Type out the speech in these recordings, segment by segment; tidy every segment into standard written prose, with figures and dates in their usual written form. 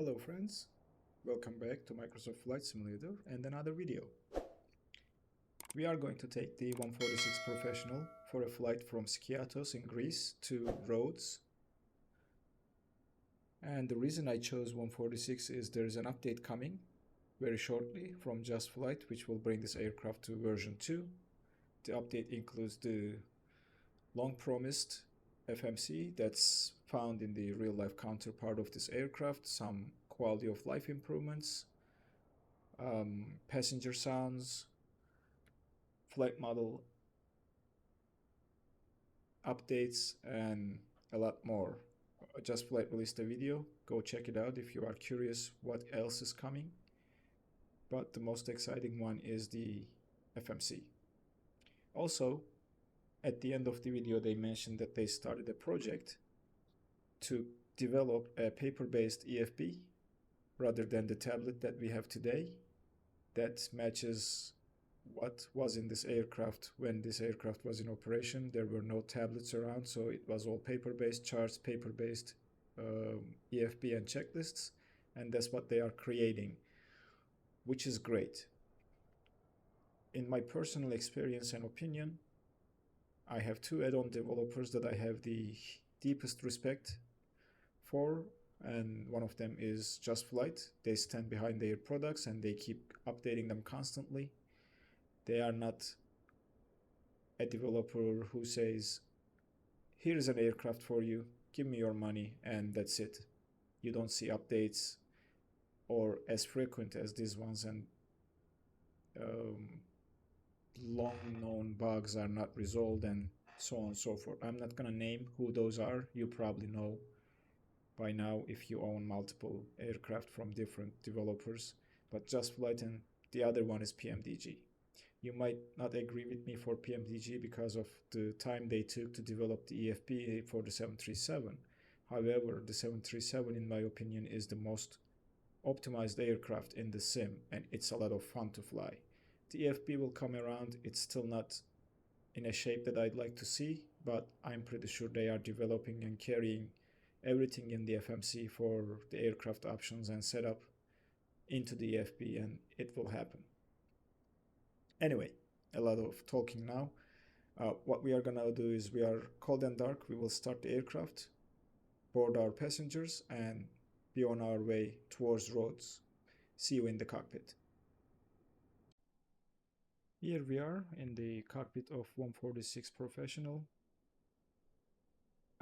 Hello friends, welcome back to Microsoft Flight Simulator and another video. We are going to take the 146 Professional for a flight from Skiathos in Greece to Rhodes. And the reason I chose 146 is there is an update coming very shortly from Just Flight, which will bring this aircraft to version 2. The update includes the long promised FMC that's found in the real-life counterpart of this aircraft, some quality of life improvements, passenger sounds, flight model updates, and a lot more. Just Flight released a video, go check it out if you are curious what else is coming. But the most exciting one is the FMC. Also, at the end of the video, they mentioned that they started a project to develop a paper-based EFB rather than the tablet that we have today that matches what was in this aircraft when this aircraft was in operation. There were no tablets around, so it was all paper-based charts, paper-based EFB and checklists, and that's what they are creating, which is great. In my personal experience and opinion, I have two add-on developers that I have the deepest respect for, and one of them is Just Flight. They stand behind their products and they keep updating them constantly. They are not a developer who says, here's an aircraft for you, give me your money, and that's it. You don't see updates or as frequent as these ones, and long known bugs are not resolved, and so on and so forth. I'm not gonna name who those are. You probably know by now if you own multiple aircraft from different developers, but Just Flight, and the other one is PMDG. You might not agree with me for PMDG because of the time they took to develop the EFB for the 737. However, the 737, in my opinion, is the most optimized aircraft in the sim, and it's a lot of fun to fly. The EFB will come around. It's still not in a shape that I'd like to see, but I'm pretty sure they are developing and carrying everything in the FMC for the aircraft options and setup into the EFB, and it will happen. Anyway, a lot of talking now. What we are gonna do is, we are cold and dark. We will start the aircraft, board our passengers, and be on our way towards Rhodes. See you in the cockpit. Here we are in the cockpit of 146 Professional.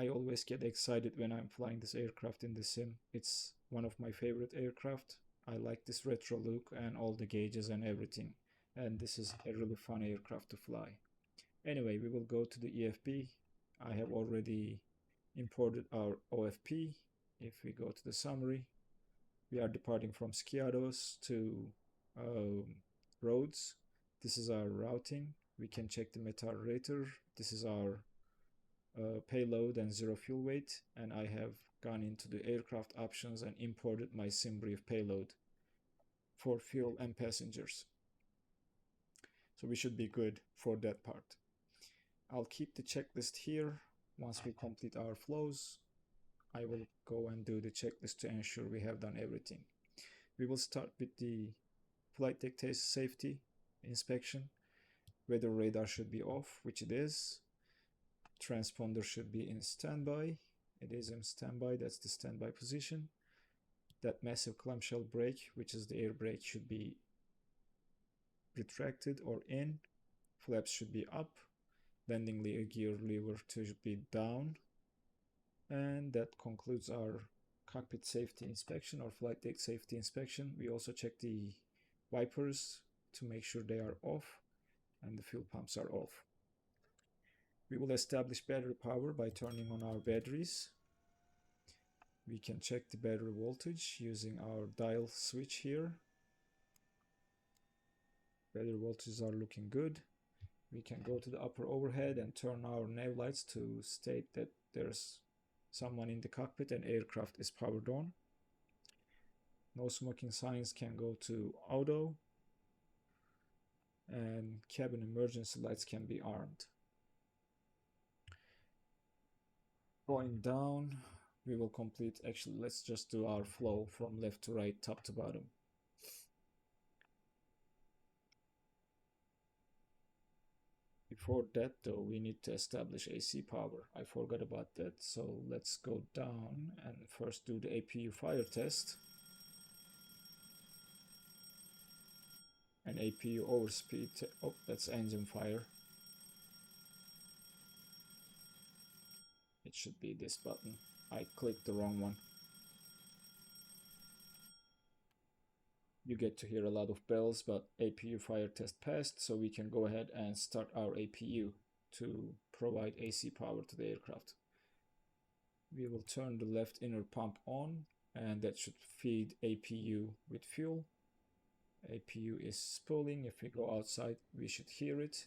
I always get excited when I'm flying this aircraft in the sim. It's one of my favorite aircraft. I like this retro look and all the gauges and everything. And this is a really fun aircraft to fly. Anyway, we will go to the EFB. I have already imported our OFP. If we go to the summary, we are departing from Skiathos to Rhodes. This is our routing. We can check the metarator. This is our payload and zero fuel weight, and I have gone into the aircraft options and imported my sim brief payload for fuel and passengers. So we should be good for that part. I'll keep the checklist here. Once we complete our flows, I will go and do the checklist to ensure we have done everything. We will start with the flight deck test safety inspection. Weather radar should be off, which it is. Transponder should be in standby. It is in standby. That's the standby position. That massive clamshell brake, which is the air brake, should be retracted or in. Flaps should be up. Landing gear lever should be down. And that concludes our cockpit safety inspection or flight deck safety inspection. We also check the wipers to make sure they are off and the fuel pumps are off. We will establish battery power by turning on our batteries. We can check the battery voltage using our dial switch here. Battery voltages are looking good. We can go to the upper overhead and turn our nav lights to state that there's someone in the cockpit and aircraft is powered on. No smoking signs can go to auto, and cabin emergency lights can be armed. Going down, we will complete, actually let's just do our flow from left to right, top to bottom. Before that though, we need to establish AC power. I forgot about that, so let's go down and first do the APU fire test. And APU overspeed, oh, that's engine fire. It should be this button. I clicked the wrong one. You get to hear a lot of bells, but APU fire test passed, so we can go ahead and start our APU to provide AC power to the aircraft. We will turn the left inner pump on, and that should feed APU with fuel. APU is spooling. If we go outside, we should hear it.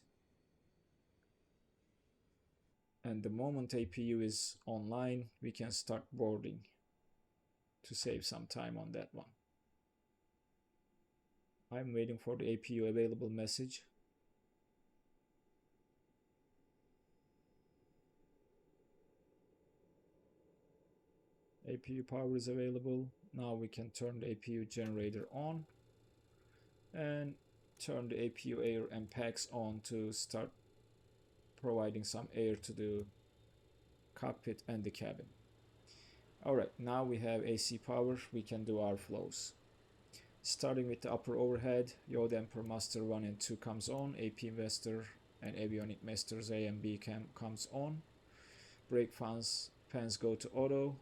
And the moment APU is online, we can start boarding to save some time on that one. I'm waiting for the APU available message. APU power is available. Now we can turn the APU generator on and turn the APU air and packs on to start providing some air to the cockpit and the cabin. Alright, now we have AC power, we can do our flows. Starting with the upper overhead, yaw damper master 1 and 2 comes on, AP Investor and Avionic Masters A and B comes on. Brake fans go to auto.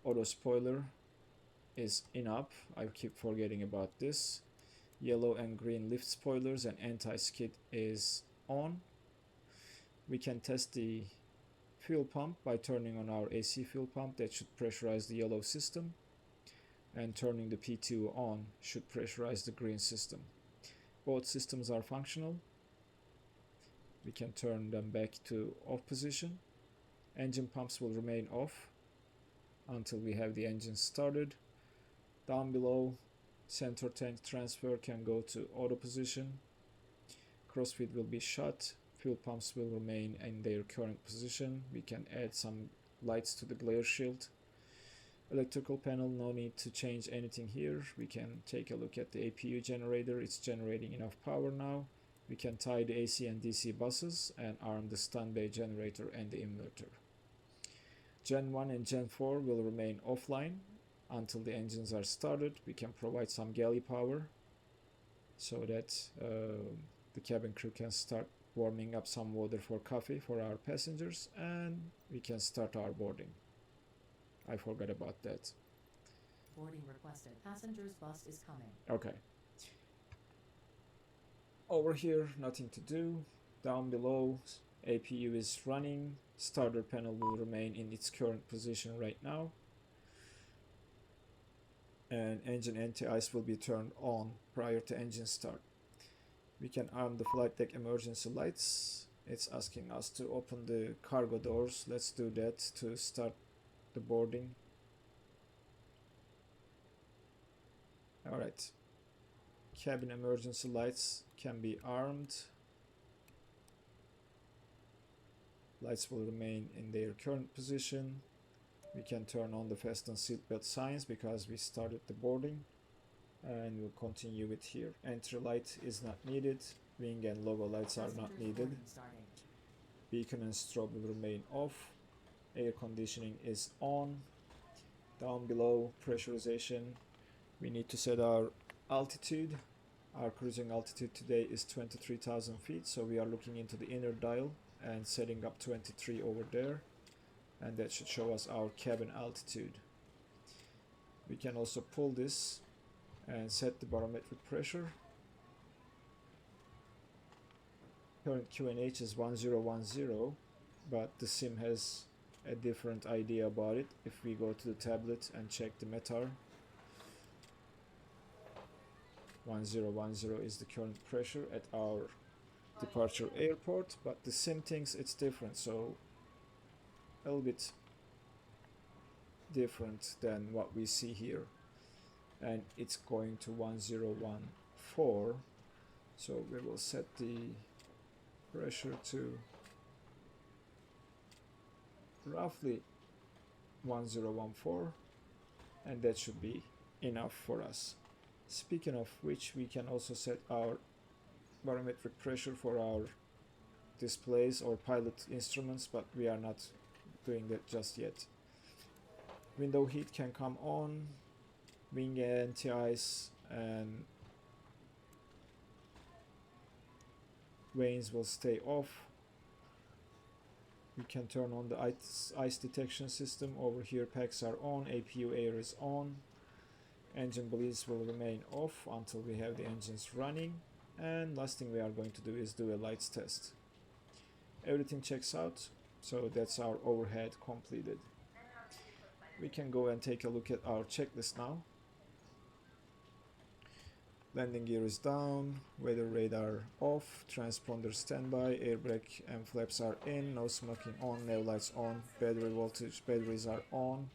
Auto spoiler is in up, I keep forgetting about this. Yellow and green lift spoilers and anti-skid is on. We can test the fuel pump by turning on our AC fuel pump. That should pressurize the yellow system, and turning the P2 on should pressurize the green system. Both systems are functional. We can turn them back to off position. Engine pumps will remain off until we have the engine started. Down below, center tank transfer can go to auto position. Crossfeed will be shut. Fuel pumps will remain in their current position. We can add some lights to the glare shield. Electrical panel, no need to change anything here. We can take a look at the APU generator. It's generating enough power now. We can tie the AC and DC buses and arm the standby generator and the inverter. Gen 1 and Gen 4 will remain offline until the engines are started. We can provide some galley power so that the cabin crew can start warming up some water for coffee for our passengers, and we can start our boarding. I forgot about that. Boarding requested. Passengers bus is coming. Okay. Over here, nothing to do. Down below, APU is running. Starter panel will remain in its current position right now. And engine anti-ice will be turned on prior to engine start. We can arm the flight deck emergency lights. It's asking us to open the cargo doors. Let's do that to start the boarding. Alright. Cabin emergency lights can be armed. Lights will remain in their current position. We can turn on the fasten seatbelt signs because we started the boarding, and we'll continue it here. Entry light is not needed. Wing and logo lights are not needed. Beacon and strobe will remain off. Air conditioning is on. Down below, pressurization. We need to set our altitude. Our cruising altitude today is 23,000 feet, so we are looking into the inner dial and setting up 23 over there, and that should show us our cabin altitude. We can also pull this and set the barometric pressure. Current QNH is 1010, but the sim has a different idea about it. If we go to the tablet and check the METAR, 1010 is the current pressure at our departure airport, but the sim thinks it's different, so a little bit different than what we see here, and it's going to 1014, so we will set the pressure to roughly 1014, and that should be enough for us. Speaking of which, we can also set our barometric pressure for our displays or pilot instruments, but we are not doing that just yet. Window heat can come on, wing anti-ice and vanes will stay off. We can turn on the ice detection system. Over here packs are on, APU air is on, engine bleeds will remain off until we have the engines running, and last thing we are going to do is do a lights test. Everything checks out, so that's our overhead completed. We can go and take a look at our checklist now. Landing gear is down, weather radar off, transponder standby, air brake and flaps are in, no smoking on, nav lights on, battery voltage, batteries are on.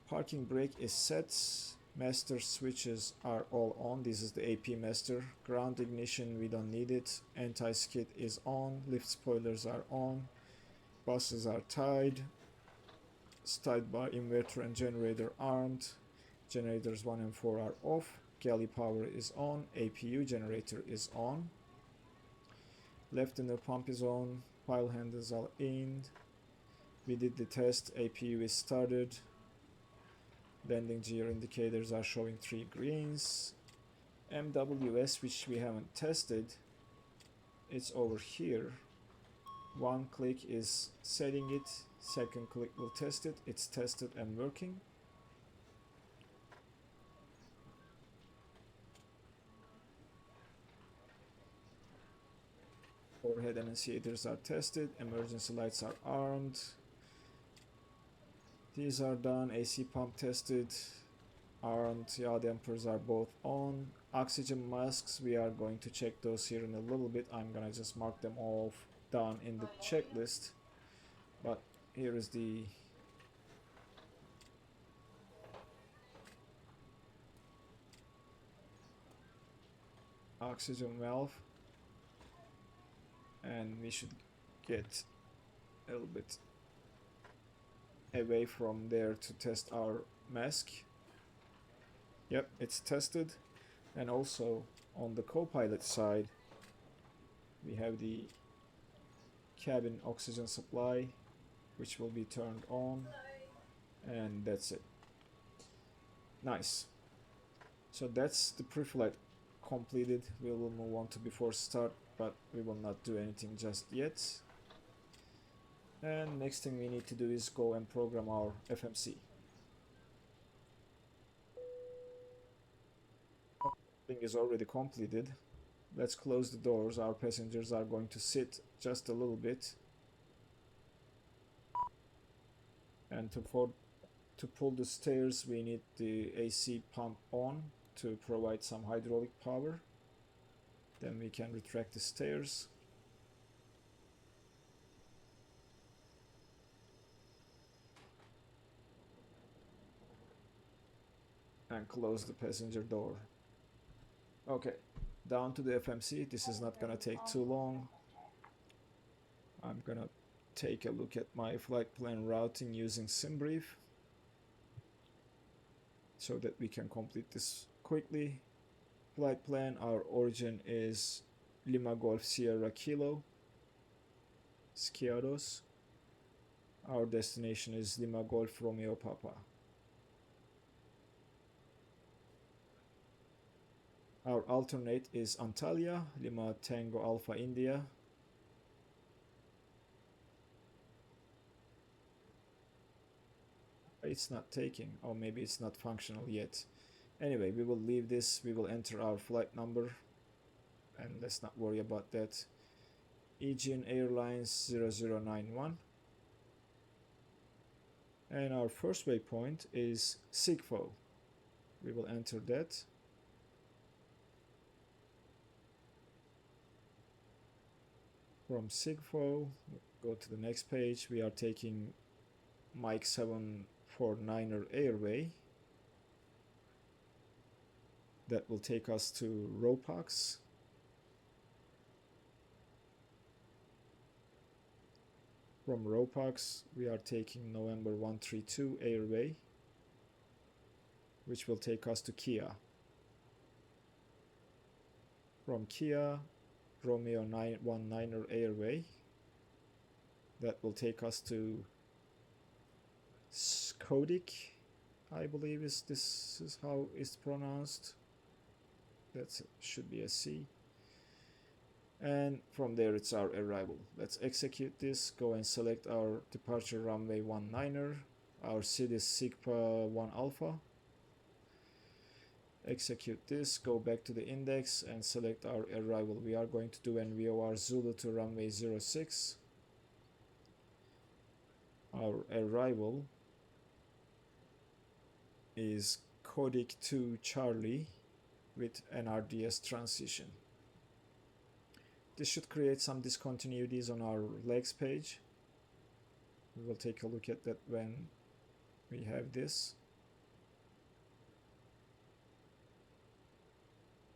Parking brake is set, master switches are all on, this is the AP master. Ground ignition, we don't need it, anti-skid is on, lift spoilers are on, buses are tied, tied bar, inverter and generator armed, generators 1 and 4 are off, galley power is on, APU generator is on, left inner pump is on, pile handles are in, we did the test, APU is started, landing gear indicators are showing 3 greens, MWS, which we haven't tested, it's over here. One click is setting it, second click will test it, it's tested and working. Overhead annunciators are tested, emergency lights are armed. These are done, AC pump tested, armed, yaw dampers are both on. Oxygen masks, we are going to check those here in a little bit. I'm gonna just mark them all down in the checklist. But here is the oxygen valve. And we should get a little bit away from there to test our mask. Yep, it's tested. And also on the co-pilot side we have the cabin oxygen supply, which will be turned on, and that's it. Nice. So that's the pre-flight completed. We will move on to before start, but we will not do anything just yet. And next thing we need to do is go and program our FMC. Thing is already completed. Let's close the doors. Our passengers are going to sit just a little bit. And to pull the stairs, we need the AC pump on to provide some hydraulic power. Then we can retract the stairs. And close the passenger door. Okay, down to the FMC. This is not gonna take too long. I'm gonna take a look at my flight plan routing using SimBrief so that we can complete this quickly. Flight plan, our origin is Lima Golf Sierra Kilo, Skiathos. Our destination is Lima Golf Romeo Papa. Our alternate is Antalya, Lima Tango Alpha India. It's not taking, or maybe it's not functional yet. Anyway, we will leave this, we will enter our flight number, and let's not worry about that. Aegean Airlines 0091. And our first waypoint is Sigfo. We will enter that. From Sigfo, go to the next page. We are taking Mike 749er Airway. That will take us to From Ropax, we are taking November 132 Airway, which will take us to Kia. From Kia, Romeo 919er Airway, that will take us to Skodik, I believe this is how it's pronounced. That should be a C. And from there it's our arrival. Let's execute this, go and select our departure runway 19er, our seat is Sigpa 1 Alpha. Execute this, go back to the index and select our arrival. We are going to do an VOR Zulu to runway 06. Our arrival is Kodik 2 Charlie with an RDS transition. This should create some discontinuities on our legs page. We will take a look at that when we have this.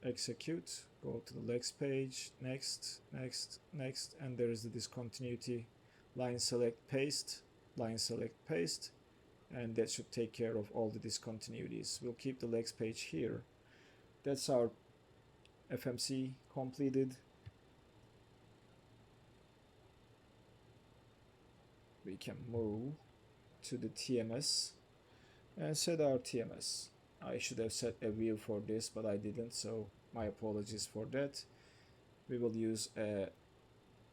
Execute, go to the legs page, next, next, next, and there is the discontinuity. Line select paste, line select paste, and that should take care of all the discontinuities. We'll keep the legs page here. That's our FMC completed. We can move to the TMS and set our TMS. I should have set a view for this, but I didn't, so my apologies for that. We will use a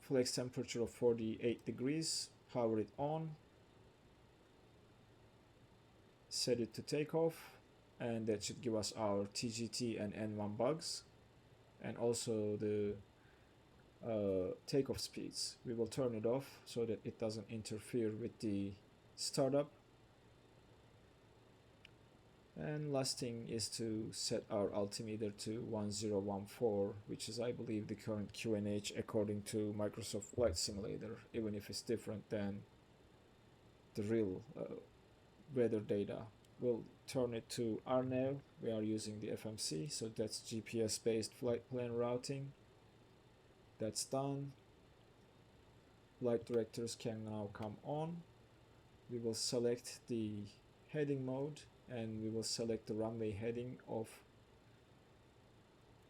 flex temperature of 48 degrees, power it on, set it to takeoff, and that should give us our TGT and N1 bugs, and also the takeoff speeds. We will turn it off so that it doesn't interfere with the startup. And last thing is to set our altimeter to 1014, which is, I believe, the current QNH according to Microsoft Flight Simulator, even if it's different than the real weather data. We'll turn it to RNAV. We are using the FMC, so that's GPS based flight plan routing. That's done. Flight directors can now come on. We will select the heading mode and we will select the runway heading of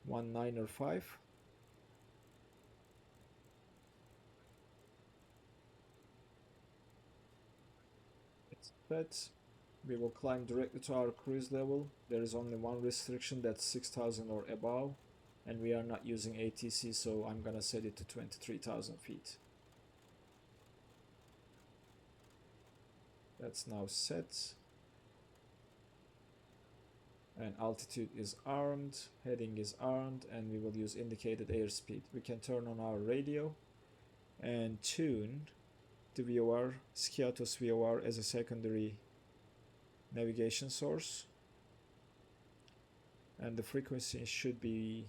195. It's set. We will climb directly to our cruise level. There is only one restriction, that's 6,000 or above, and we are not using ATC, so I'm gonna set it to 23,000 feet. That's now set. And altitude is armed, heading is armed, and we will use indicated airspeed. We can turn on our radio and tune the VOR, Skiathos VOR, as a secondary navigation source. And the frequency should be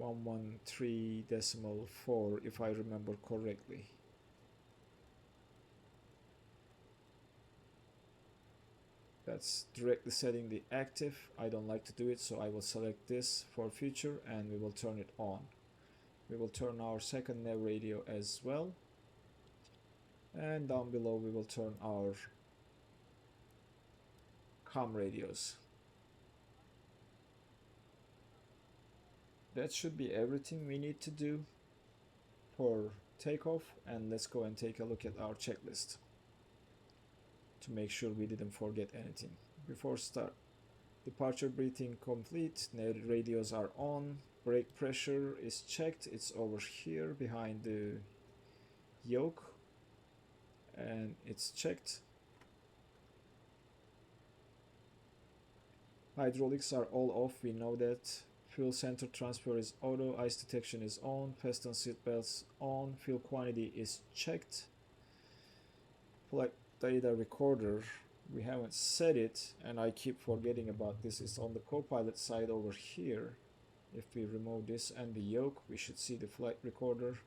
113.4 if I remember correctly. That's directly setting the active. I don't like to do it, so I will select this for future and we will turn it on. We will turn our second nav radio as well. And down below we will turn our COM radios. That should be everything we need to do for takeoff, and let's go and take a look at our checklist to make sure we didn't forget anything. Before start, departure briefing complete, radios are on, brake pressure is checked, it's over here behind the yoke, and it's checked. Hydraulics are all off, we know that. Fuel center transfer is auto, ice detection is on, piston seat belts on, fuel quantity is checked. Flight data recorder, we haven't set it, and I keep forgetting about this. It's on the co-pilot side over here. If we remove this and the yoke, we should see the flight recorder.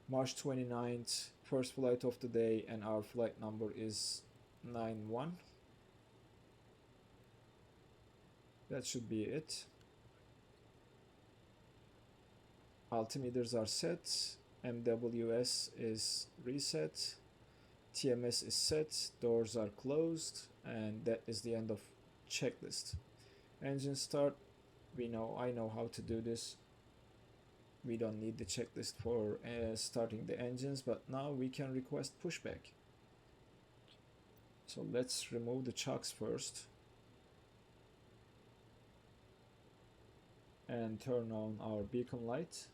March 29th, first flight of the day, and our flight number is 91. That should be it. Altimeters are set. MWS is reset, TMS is set, doors are closed, and that is the end of checklist. Engine start, I know how to do this. We don't need the checklist for starting the engines, but now we can request pushback. So let's remove the chocks first and turn on our beacon light.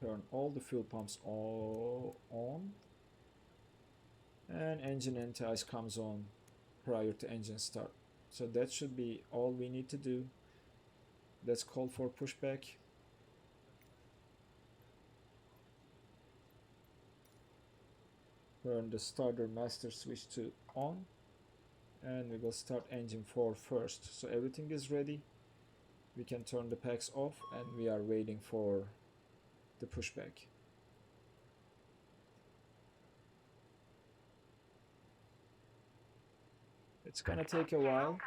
Turn all the fuel pumps on, and engine anti-ice comes on prior to engine start. So that should be all we need to do. Let's call for pushback. Turn the starter master switch to on, and we will start engine 4 first. So everything is ready. We can turn the packs off, and we are waiting for the pushback. It's gonna take a while.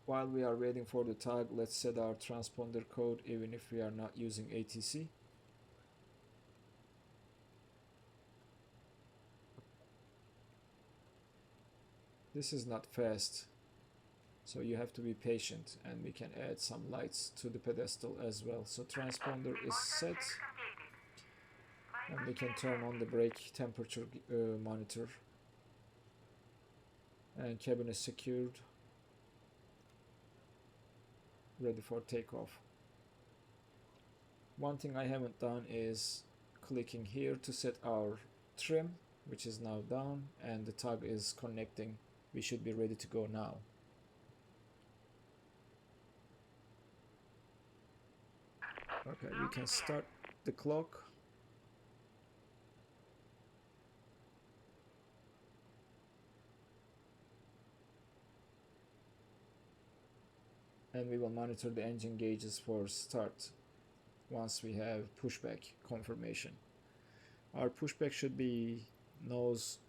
While we are waiting for the tag, let's set our transponder code even if we are not using ATC. This is not fast, so you have to be patient, and we can add some lights to the pedestal as well. So transponder is set, and we can turn on the brake temperature monitor, and cabin is secured, ready for takeoff. One thing I haven't done is clicking here to set our trim, which is now down, and the tug is connecting. We should be ready to go now. Okay, we can start the clock. And we will monitor the engine gauges for start once we have pushback confirmation. Our pushback should be nose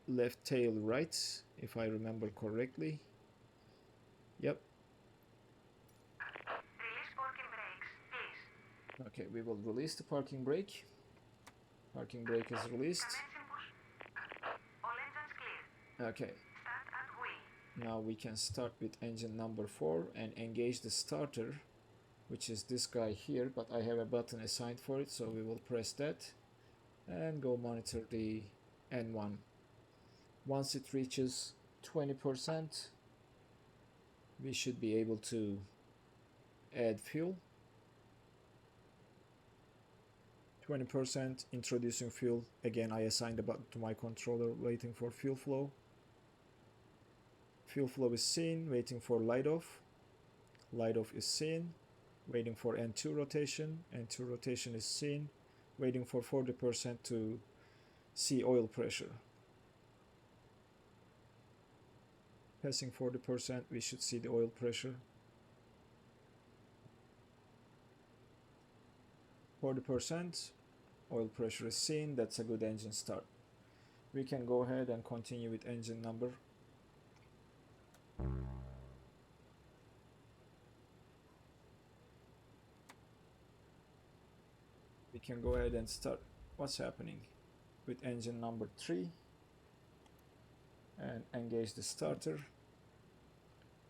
left tail right, if I remember correctly. Yep. Release parking brakes, please. Okay, we will release the parking brake. Parking brake is released. All engines clear. Okay. Start at wheel. Now we can start with engine number 4 and engage the starter, which is this guy here, but I have a button assigned for it, so we will press that and go monitor the N1. Once it reaches 20%, we should be able to add fuel. 20% introducing fuel. Again, I assigned the button to my controller, waiting for fuel flow. Fuel flow is seen, waiting for light off. Light off is seen, waiting for N2 rotation. N2 rotation is seen, waiting for 40% to see oil pressure. Passing 40%, we should see the oil pressure. 40%, oil pressure is seen. That's a good engine start. We can go ahead and continue with engine number. We can go ahead and start what's happening with engine number 3 and engage the starter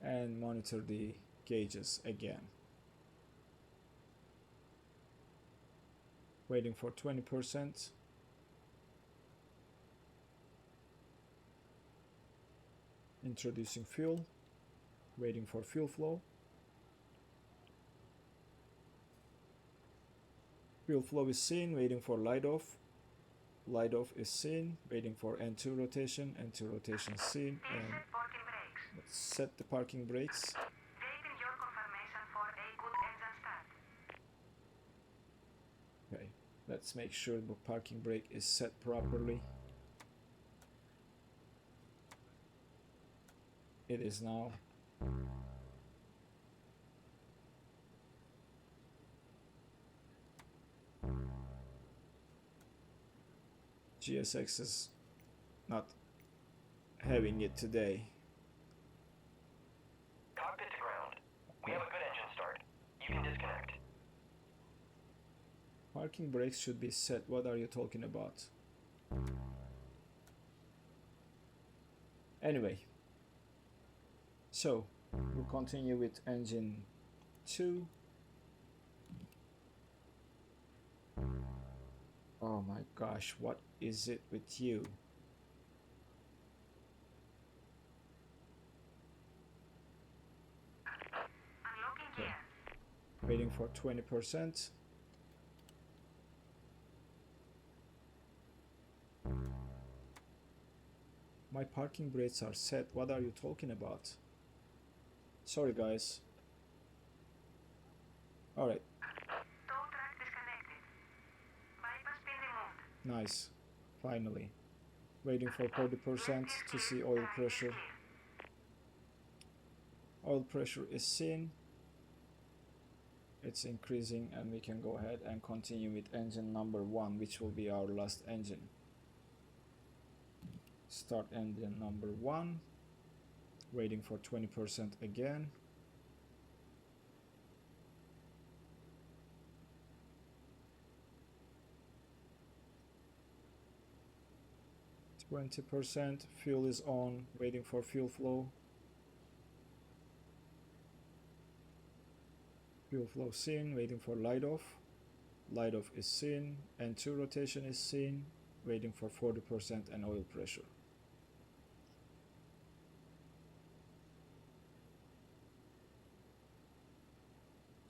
and monitor the gauges again. Waiting for 20%. Introducing fuel, waiting for fuel flow. Fuel flow is seen, waiting for light off. Light off is seen, waiting for N2 rotation. N2 rotation seen, and let's set the parking brakes. Waiting your confirmation for a good engine start. Okay, let's make sure the parking brake is set properly. It is now. GSX is not having it today. Parking brakes should be set. What are you talking about? Anyway, so we'll continue with engine 2. Oh my gosh, what is it with you? Unlocking gear. Waiting for 20%. My parking brakes are set. What are you talking about? Sorry guys. Alright, Tow truck disconnected. Bypass pin removed. nice. Finally. Waiting for 40% to see oil pressure. Oil pressure is seen. It's increasing, and we can go ahead and continue with engine number 1, which will be our last engine. Start engine number 1. Waiting for 20% again. %. Fuel is on. Waiting for fuel flow. Fuel flow seen. Waiting for light off. Light off is seen. N2 rotation is seen. Waiting for 40% and oil pressure.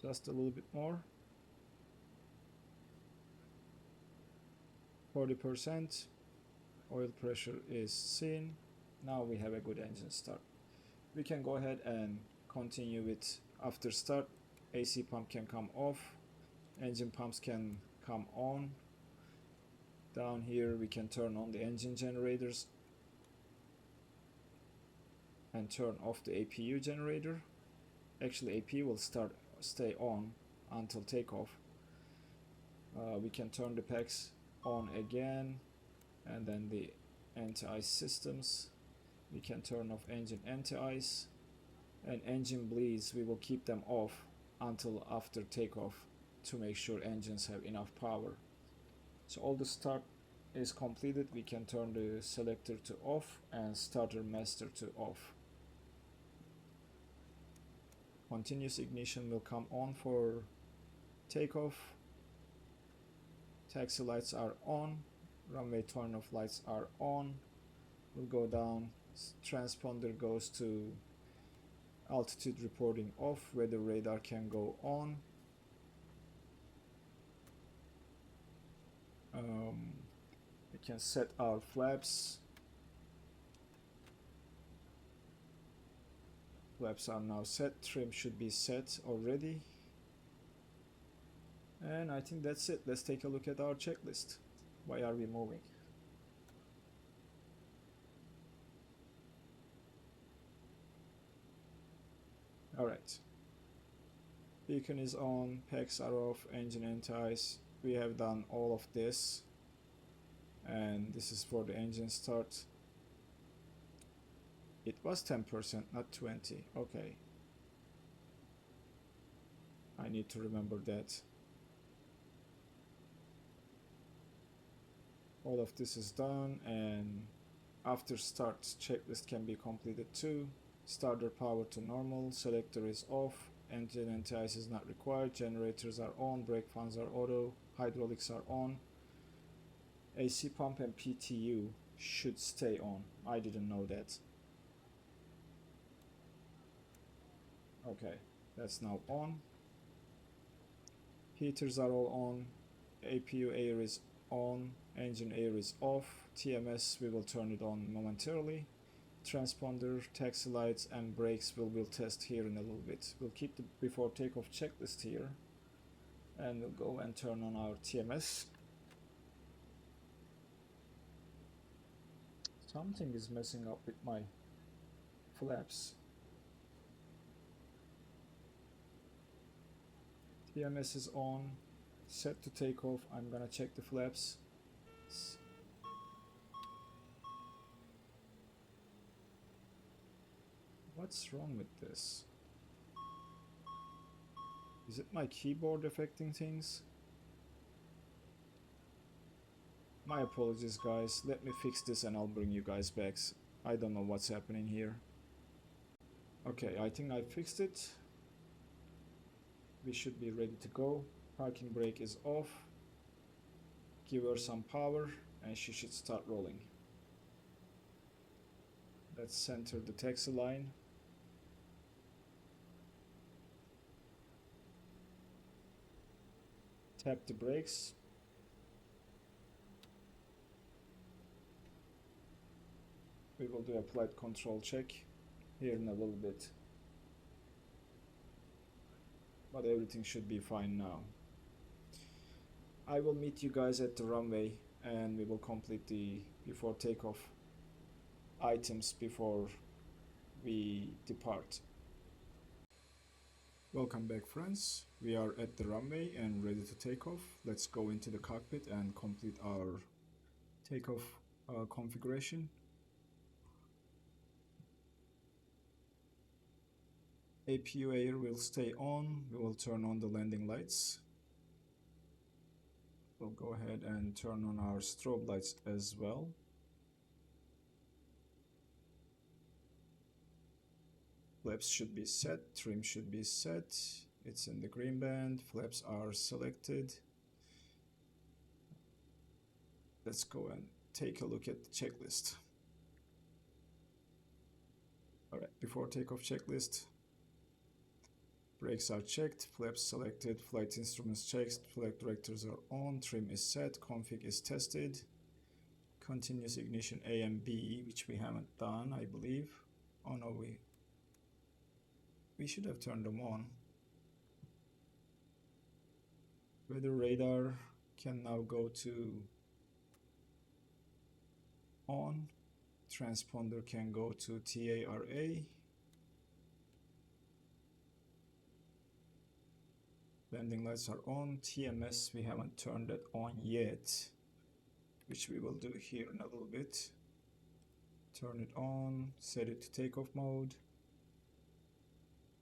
Just a little bit more. 40%. Oil pressure is seen. Now we have a good engine start. We can go ahead and continue with after start. AC pump can come off. Engine pumps can come on. Down here we can turn on the engine generators and turn off the APU generator. Actually, APU will stay on until takeoff. We can turn the packs on again, and then the anti-ice systems. We can turn off engine anti-ice, and engine bleeds we will keep them off until after takeoff to make sure engines have enough power. So all the start is completed. We can turn the selector to off and starter master to off. Continuous ignition will come on for takeoff. Taxi lights are on. Runway turn off lights are on. We'll go down. Transponder goes to altitude reporting off. Weather radar can go on. We can set our flaps. Flaps are now set. Trim should be set already. And I think that's it. Let's take a look at our checklist. Why are we moving? Alright. Beacon is on, packs are off, engine anti-ice. We have done all of this. And this is for the engine start. It was 10%, not 20. Okay. I need to remember that. All of this is done, and after start checklist can be completed too. Starter power to normal, selector is off, engine anti-ice is not required, generators are on, brake fans are auto, hydraulics are on. AC pump and PTU should stay on. I didn't know that. Okay, that's now on. Heaters are all on. APU air is on. Engine air is off. TMS we will turn it on momentarily. Transponder, taxi lights and brakes we'll test here in a little bit. We'll keep the before takeoff checklist here, and we'll go and turn on our TMS. Something is messing up with my flaps. TMS is on, set to take off. I'm gonna check the flaps. What's wrong with this? Is it my keyboard affecting things? My apologies guys, let me fix this and I'll bring you guys back. I don't know what's happening here. Okay, I think I fixed it. We should be ready to go. Parking brake is off. Give her some power and she should start rolling. Let's center the taxi line. Tap the brakes. We will do a flight control check here in a little bit. But everything should be fine now. I will meet you guys at the runway and we will complete the before takeoff items before we depart. Welcome back friends. We are at the runway and ready to take off. Let's go into the cockpit and complete our takeoff configuration. APU air will stay on. We will turn on the landing lights. We'll go ahead and turn on our strobe lights as well. Flaps should be set, trim should be set. It's in the green band, flaps are selected. Let's go and take a look at the checklist. Alright, before takeoff checklist. Brakes are checked, flaps selected, flight instruments checked, flight directors are on, trim is set, config is tested. Continuous ignition A and B, which we haven't done, I believe. Oh no, we should have turned them on. Weather radar can now go to on. Transponder can go to TARA. Landing lights are on. TMS we haven't turned it on yet, which we will do here in a little bit. Turn it on, set it to takeoff mode.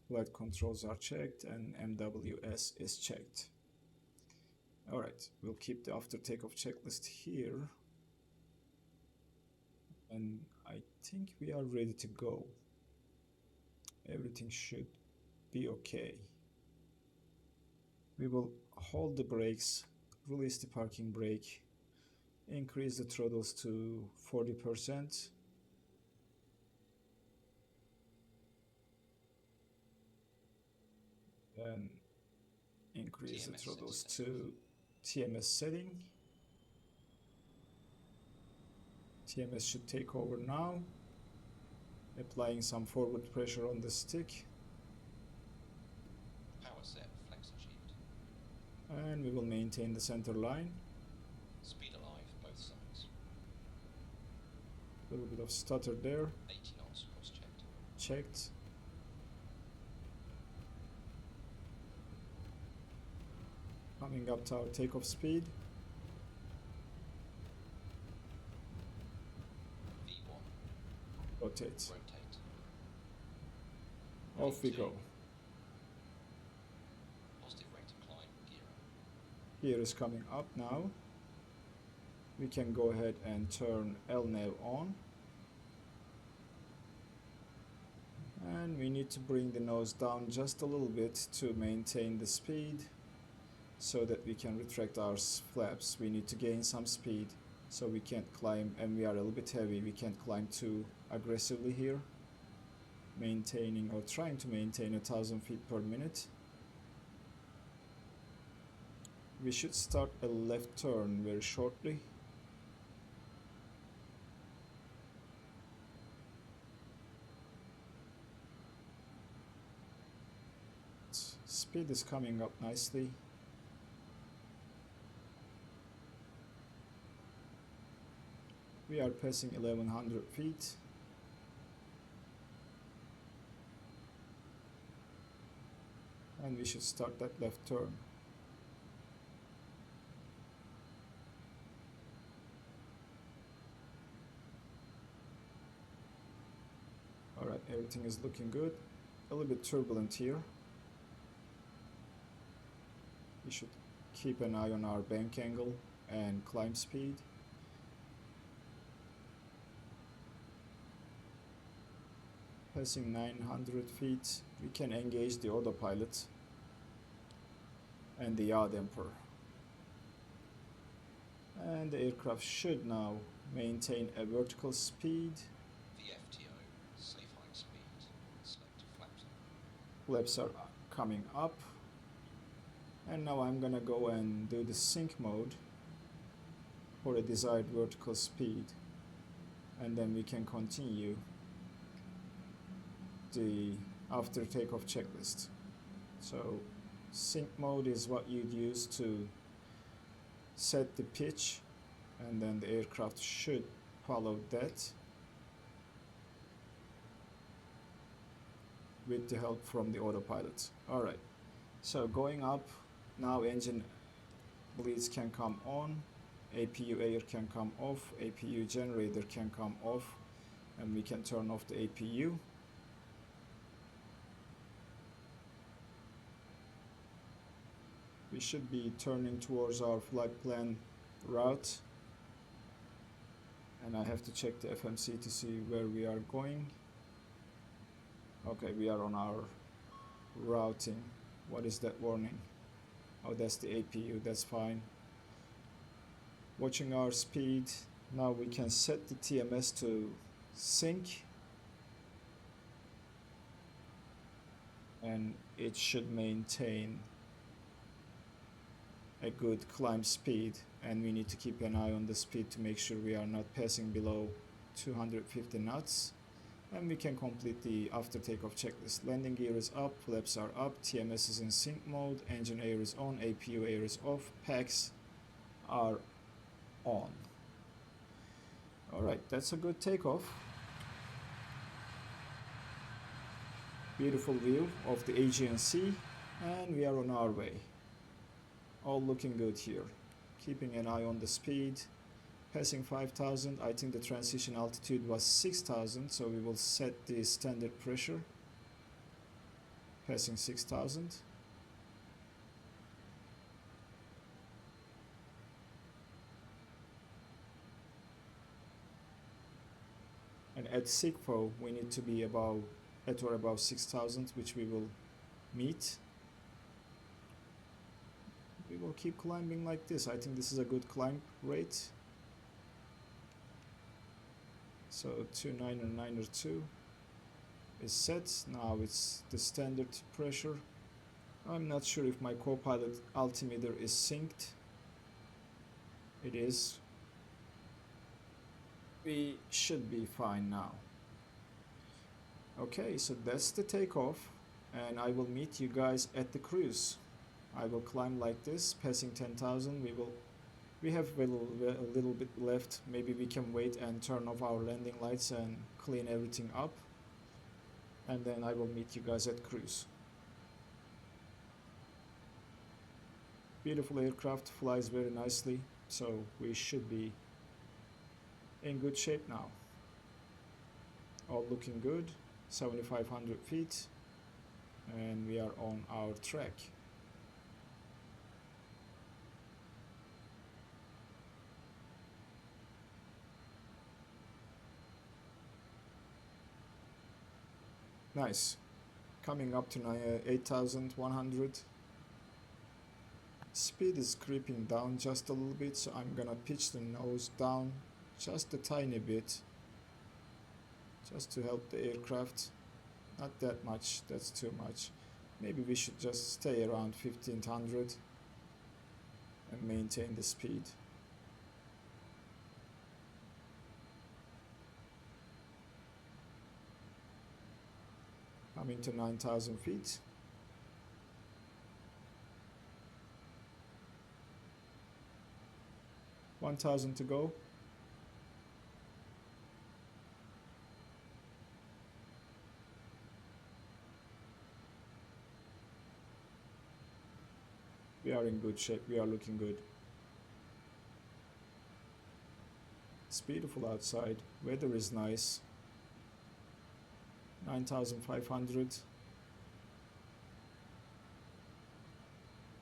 Flight controls are checked and MWS is checked. Alright, we'll keep the after takeoff checklist here. And I think we are ready to go. Everything should be okay. We will hold the brakes, release the parking brake, increase the throttles to 40%. Then increase the throttles to TMS setting. TMS should take over now. Applying some forward pressure on the stick. Power set, flex achieved. And we will maintain the center line. Speed alive, both sides. A little bit of stutter there. 80 knots, cross checked. Checked. Coming up to our takeoff speed. V1. Rotate. Rotate. Off we V2. go. Positive rate of climb, gear up. Gear is coming up now. We can go ahead and turn LNAV on. And we need to bring the nose down just a little bit to maintain the speed so that we can retract our flaps. We need to gain some speed so we can't climb, and we are a little bit heavy, we can't climb too aggressively here. Maintaining or trying to maintain 1,000 feet per minute. We should start a left turn very shortly. Speed is coming up nicely. We are passing 1100 feet. And we should start that left turn. Alright, everything is looking good. A little bit turbulent here. We should keep an eye on our bank angle and climb speed. Passing 900 feet, we can engage the autopilot and the yaw damper. And the aircraft should now maintain a vertical speed. VFTO, safe height speed, select flaps. Flaps are coming up. And now I'm gonna go and do the sync mode for a desired vertical speed. And then we can continue the after takeoff checklist. So sync mode is what you'd use to set the pitch, and then the aircraft should follow that with the help from the autopilot. Alright, so going up, now engine bleeds can come on, APU air can come off, APU generator can come off, and we can turn off the APU. We should be turning towards our flight plan route, and I have to check the FMC to see where we are going. Okay, we are on our routing. What is that warning? Oh, that's the APU, that's fine. Watching our speed. Now we can set the TMS to sync, and it should maintain a good climb speed, and we need to keep an eye on the speed to make sure we are not passing below 250 knots. And we can complete the after takeoff checklist. Landing gear is up, flaps are up, TMS is in sync mode, engine air is on, APU air is off, packs are on. Alright, that's a good takeoff. Beautiful view of the Aegean Sea, and we are on our way. All looking good here. Keeping an eye on the speed. Passing 5,000. I think the transition altitude was 6,000, so we will set the standard pressure. Passing 6,000. And at SIGFO we need to be above, at or above 6,000, which we will meet. We will keep climbing like this. I think this is a good climb rate. So 29902 is set. Now it's the standard pressure. I'm not sure if my co-pilot altimeter is synced. It is. We should be fine now. Okay, so that's the takeoff, and I will meet you guys at the cruise. I will climb like this, passing 10,000. We have a little bit left. Maybe we can wait and turn off our landing lights and clean everything up, and then I will meet you guys at cruise. Beautiful aircraft, flies very nicely, so we should be in good shape now. All looking good. 7,500 feet, and we are on our track. Nice. Coming up to 8,100. Speed is creeping down just a little bit, so I'm gonna pitch the nose down just a tiny bit, just to help the aircraft. Not that much, that's too much. Maybe we should just stay around 1,500 and maintain the speed. Coming to 9,000 feet. $1,000 to go. We are in good shape. We are looking good. It's beautiful outside. Weather is nice. 9,500.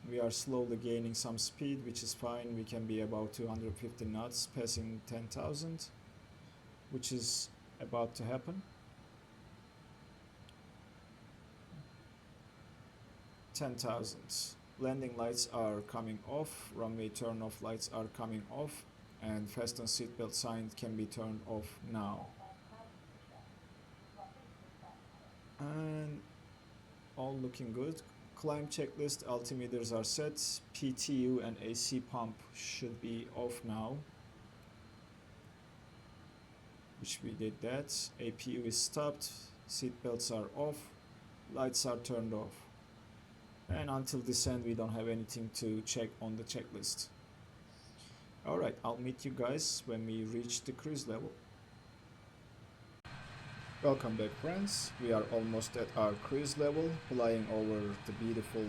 We are slowly gaining some speed, which is fine. We can be about 250 knots, passing 10,000, which is about to happen. 10,000. Landing lights are coming off, runway turn off lights are coming off, and fasten seatbelt sign can be turned off now. And all looking good. Climb checklist altimeters are set. PTU and AC pump should be off now, which we did that. APU is stopped, seatbelts are off, lights are turned off. And until descent we don't have anything to check on the checklist. Alright, I'll meet you guys when we reach the cruise level. Welcome back, friends. We are almost at our cruise level, flying over the beautiful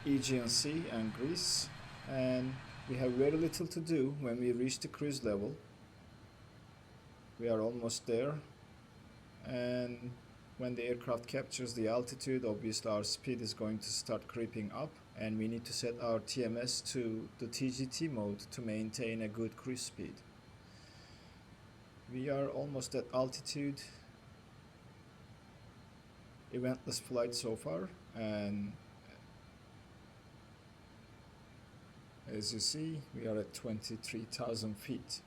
Aegean Sea and Greece, and we have very little to do when we reach the cruise level. We are almost there, and when the aircraft captures the altitude, obviously our speed is going to start creeping up, and we need to set our TMS to the TGT mode to maintain a good cruise speed. We are almost at altitude. Eventless flight so far, and as you see, we are at 23,000 feet.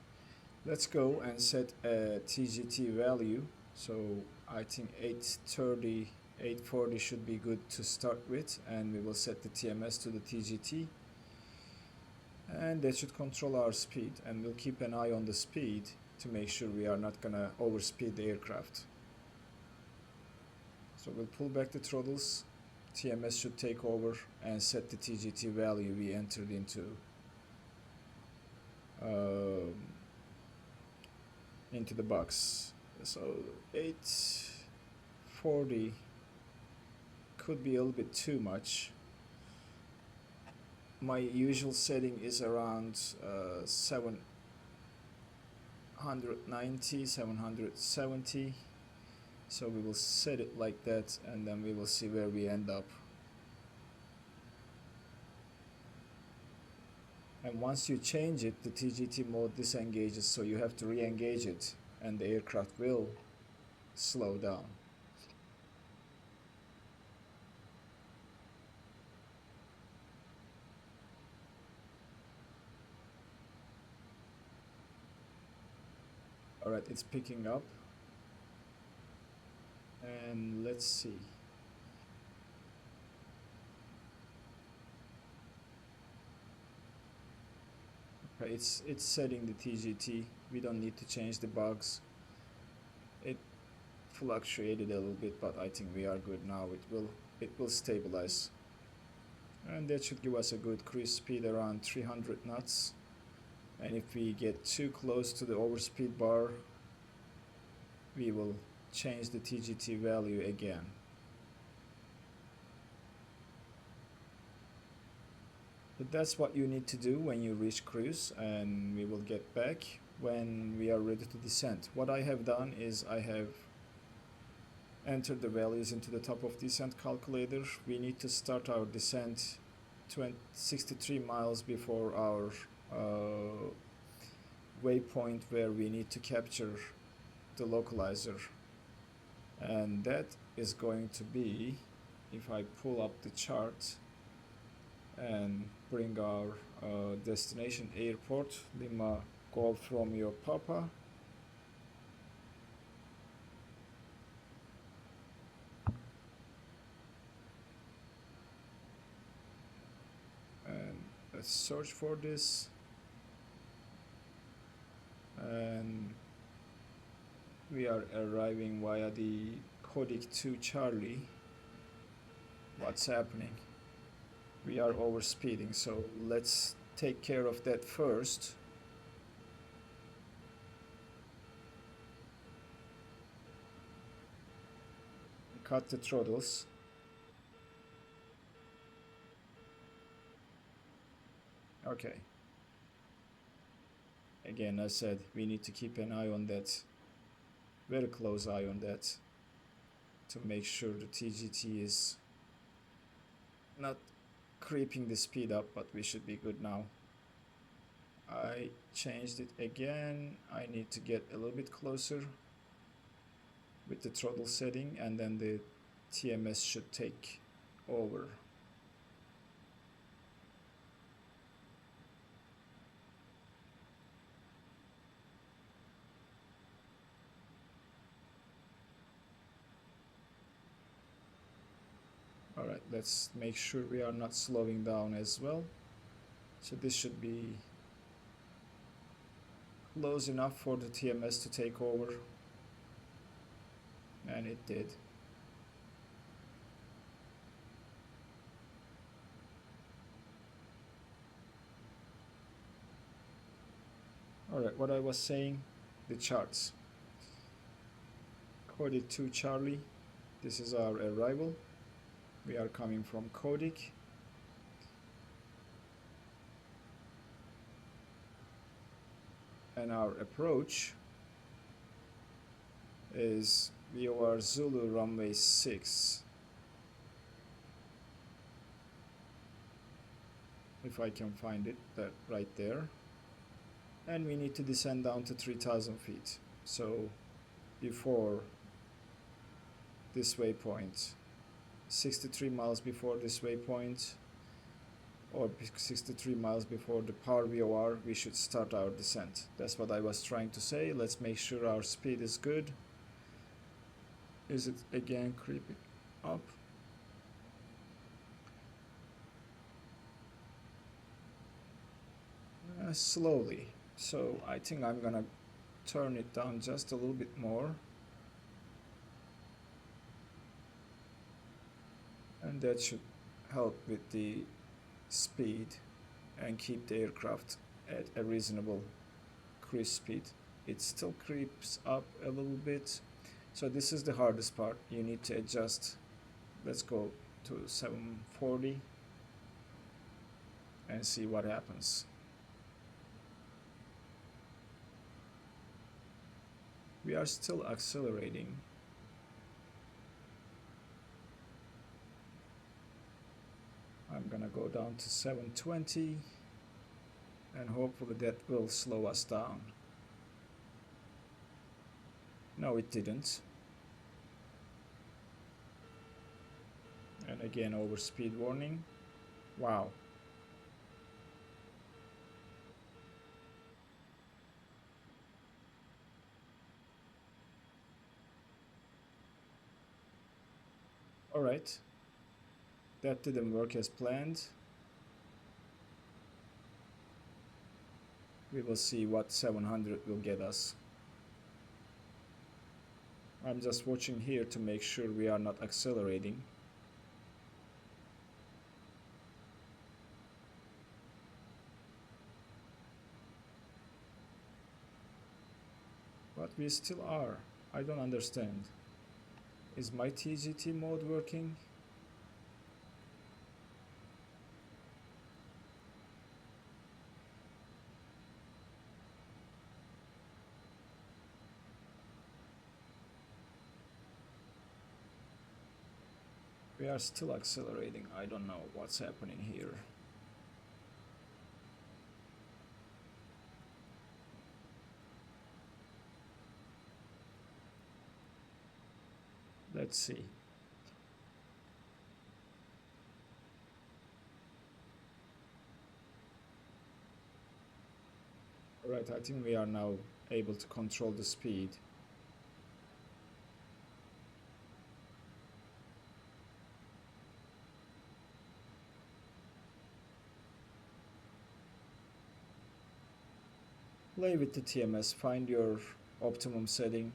Let's go and set a TGT value. So I think 830, 840 should be good to start with, and we will set the TMS to the TGT, and that should control our speed, and we'll keep an eye on the speed to make sure we are not gonna overspeed the aircraft. So we'll pull back the throttles, TMS should take over and set the TGT value we entered into the box. So 840 could be a little bit too much. My usual setting is around 790, 770. So we will set it like that, and then we will see where we end up. And once you change it, the TGT mode disengages, so you have to re-engage it, and the aircraft will slow down. Alright, it's picking up. And let's see. Okay, it's setting the TGT. We don't need to change the bugs. It fluctuated a little bit, but I think we are good now. It will stabilize, and that should give us a good cruise speed around 300 knots. And if we get too close to the overspeed bar, we will change the TGT value again. But that's what you need to do when you reach cruise, and we will get back when we are ready to descend. What I have done is I have entered the values into the top of descent calculator. We need to start our descent 63 miles before our waypoint where we need to capture the localizer, and that is going to be, if I pull up the chart and bring our destination airport, Lima Golf Romeo Papa, and let's search for this, and we are arriving via the Codic 2 Charlie. What's happening? We are overspeeding, so let's take care of that first. Cut the throttles. Okay. Again, I said we need to keep an eye on that, very close eye on that, to make sure the TGT is not creeping the speed up, but we should be good now. I changed it again. I need to get a little bit closer with the throttle setting, and then the TMS should take over. All right, let's make sure we are not slowing down as well. So this should be close enough for the TMS to take over, and it did. All right, what I was saying, the charts. Codec 2 Charlie, this is our arrival. We are coming from Codec. And our approach is VOR Zulu runway 6. If I can find it, that right there. And we need to descend down to 3,000 feet. So before this waypoint, 63 miles before this waypoint, or 63 miles before the power VOR, we should start our descent. That's what I was trying to say. Let's make sure our speed is good. Is it again creeping up? Slowly. So I think I'm gonna turn it down just a little bit more. And that should help with the speed and keep the aircraft at a reasonable cruise speed. It still creeps up a little bit, so this is the hardest part. You need to adjust. Let's go to 740 and see what happens. We are still accelerating. I'm gonna go down to 720 and hopefully that will slow us down. No, it didn't. And again, overspeed warning. Wow. All right. That didn't work as planned. We will see what 700 will get us. I'm just watching here to make sure we are not accelerating. But we still are. I don't understand. Is my TGT mode working? We are still accelerating. I don't know what's happening here. Let's see. Alright, I think we are now able to control the speed. Play with the TMS, find your optimum setting.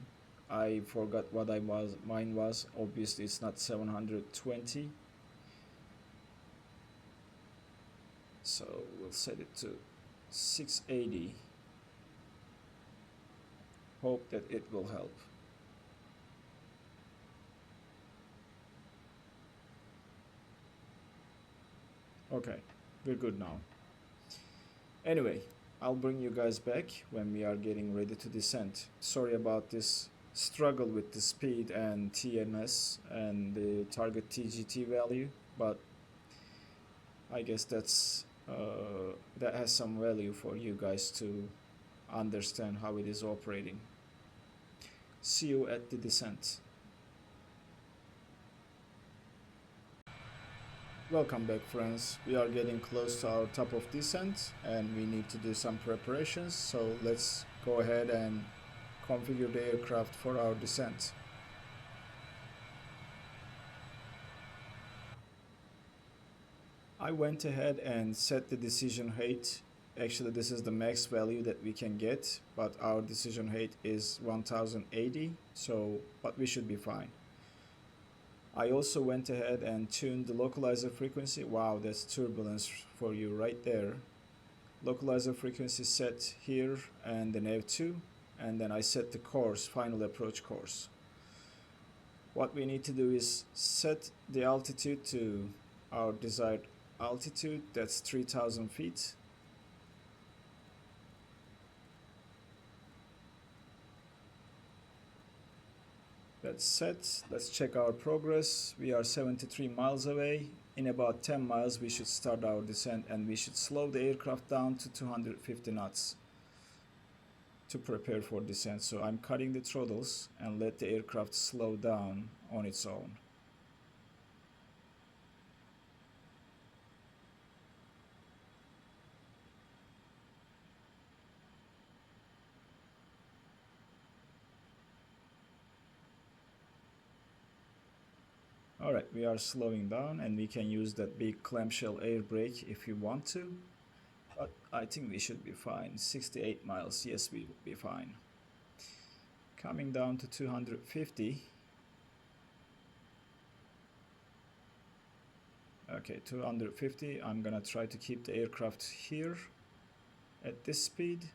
I forgot what mine was. Obviously it's not 720. So we'll set it to 680. Hope that it will help. Okay, we're good now. Anyway, I'll bring you guys back when we are getting ready to descend. Sorry about this struggle with the speed and TMS and the target TGT value, but I guess that's that has some value for you guys to understand how it is operating. See you at the descent. Welcome back, friends. We are getting close to our top of descent and we need to do some preparations, so let's go ahead and configure the aircraft for our descent. I went ahead and set the decision height. Actually, this is the max value that we can get, but our decision height is 1080, but we should be fine. I also went ahead and tuned the localizer frequency. Wow, that's turbulence for you right there. Localizer frequency set here and the nav2, and then I set the course, final approach course. What we need to do is set the altitude to our desired altitude, that's 3000 feet. That's set. Let's check our progress. We are 73 miles away. In about 10 miles we should start our descent, and we should slow the aircraft down to 250 knots to prepare for descent. So I'm cutting the throttles and let the aircraft slow down on its own. Alright, we are slowing down, and we can use that big clamshell air brake if you want to, but I think we should be fine. 68 miles, yes, we will be fine. Coming down to 250. Okay, 250. I'm gonna try to keep the aircraft here at this speed.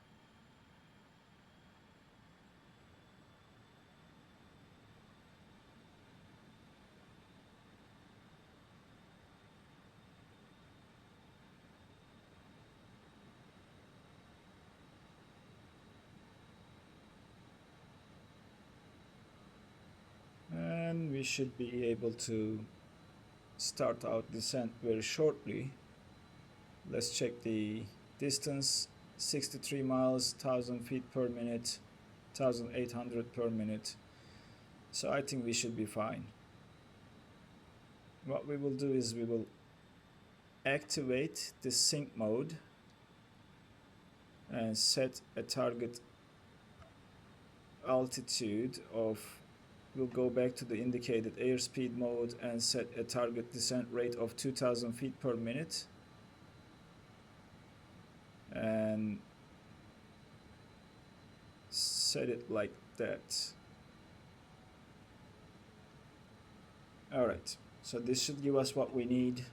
And we should be able to start our descent very shortly. Let's check the distance. 63 miles, 1000 feet per minute, 1800 per minute. So I think we should be fine. What we will do is we will activate the sync mode and set a target altitude of, we'll go back to the indicated airspeed mode and set a target descent rate of 2000 feet per minute, and set it like that. Alright, so this should give us what we need.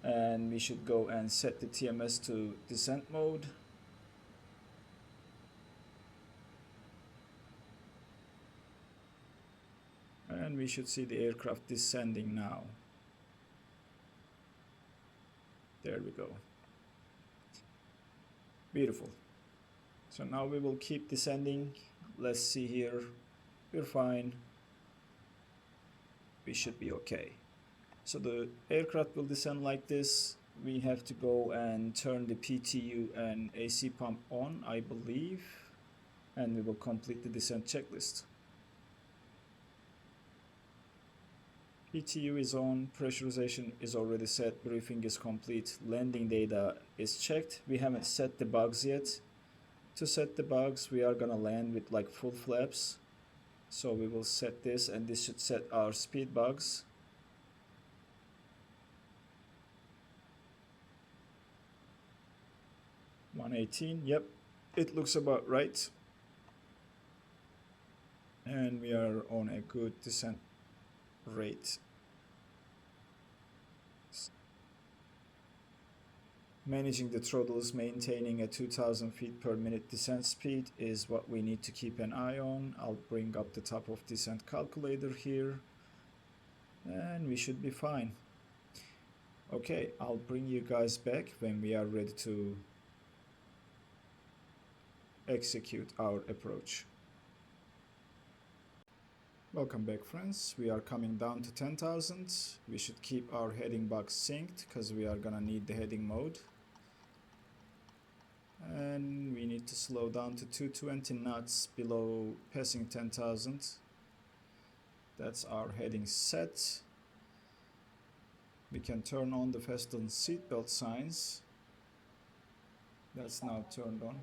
And we should go and set the TMS to descent mode. And we should see the aircraft descending now. There we go. Beautiful. So now we will keep descending. Let's see here. We're fine. We should be okay. So the aircraft will descend like this. We have to go and turn the PTU and AC pump on, I believe, and we will complete the descent checklist. PTU is on, pressurization is already set, briefing is complete, landing data is checked. We haven't set the bugs yet. To set the bugs, we are gonna land with like full flaps. So we will set this, and this should set our speed bugs. $118, yep, it looks about right. And we are on a good descent rate. Managing the throttles, maintaining a 2000 feet per minute descent speed is what we need to keep an eye on. I'll bring up the top of descent calculator here, and we should be fine. Okay, I'll bring you guys back when we are ready to execute our approach. Welcome back, friends. We are coming down to 10,000. We should keep our heading box synced because we are gonna need the heading mode. And we need to slow down to 220 knots below passing 10,000. That's our heading set. We can turn on the fasten seatbelt signs. That's now turned on.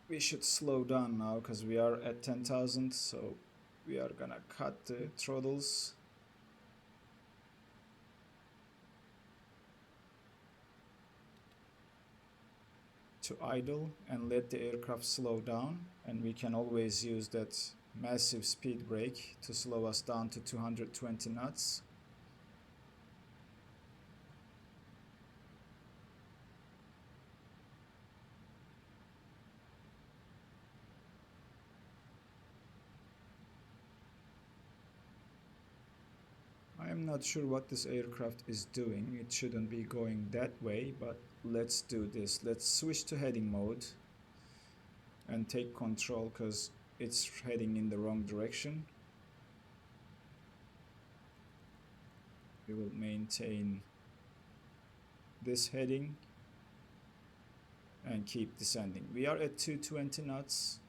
We should slow down now because we are at 10,000, so we are gonna cut the throttles. To idle and let the aircraft slow down, and we can always use that massive speed brake to slow us down to 220 knots. I am not sure what this aircraft is doing. It shouldn't be going that way, but let's do this. Let's switch to heading mode and take control because it's heading in the wrong direction. We will maintain this heading and keep descending. We are at 220 knots.